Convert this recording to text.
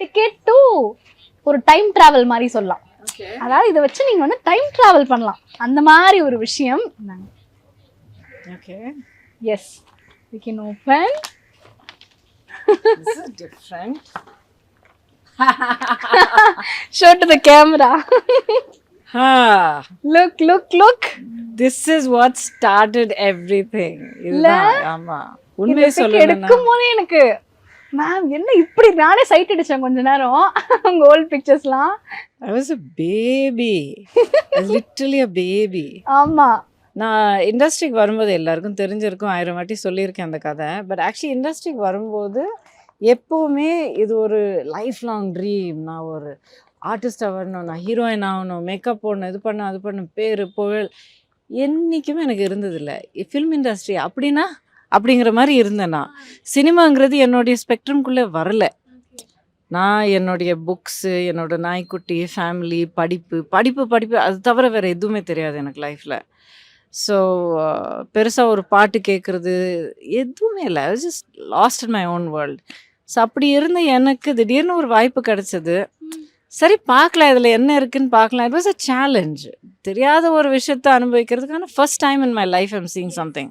Ticket to ஒரு time travel மாதிரி சொல்லலாம். அதாவது இதை வச்சு நீங்க வந்து டைம் டிராவல் பண்ணலாம், அந்த மாதிரி ஒரு விஷயம். Okay, yes, we can open. this is different. Show to the camera. Ah, look. this is what started everything. இதுதான், ஆமா. உண்மையை சொல்லணும்னா எடுக்கும் போதே எனக்கு மேம் என்ன இப்படி நானே சைட் அடிச்சேன் கொஞ்ச நேரம் உங்க volt பிக்சர்ஸ்லாம். I was a baby. I was literally a baby. ஆமா, நான் இண்டஸ்ட்ரிக்கு வரும்போது எல்லாருக்கும் தெரிஞ்சிருக்கும், 1000 வாட்டி சொல்லியிருக்கேன் அந்த கதை. பட் ஆக்சுவலி இண்டஸ்ட்ரிக்கு வரும்போது எப்போவுமே இது ஒரு லைஃப் லாங் ட்ரீம். நான் ஒரு ஆர்டிஸ்டாக வரணும், நான் ஹீரோயின் ஆகணும், மேக்கப் போடணும், இது பண்ணணும், அது பண்ணணும், பேர் புகழ் என்றைக்குமே எனக்கு இருந்ததில்லை. ஃபில்ம் இண்டஸ்ட்ரி அப்படின்னா அப்படிங்கிற மாதிரி இருந்தேன். நான் சினிமாங்கிறது என்னுடைய ஸ்பெக்ட்ரம்குள்ளே வரலை. நான் என்னுடைய புக்ஸு, என்னோட நாய்க்குட்டி, ஃபேமிலி, படிப்பு அது தவிர வேறு எதுவுமே தெரியாது எனக்கு லைஃப்பில். ஸோ பெருசாக ஒரு பாட்டு கேட்குறது எதுவுமே இல்லை. I was just lost in my own world. So அப்படி இருந்த எனக்கு திடீர்னு ஒரு வாய்ப்பு கிடைச்சது. சரி பார்க்கலாம், இதில் என்ன இருக்குன்னு பார்க்கலாம். It was a challenge. தெரியாத ஒரு விஷயத்தை அனுபவிக்கிறதுக்கான first time in my life I'm seeing something.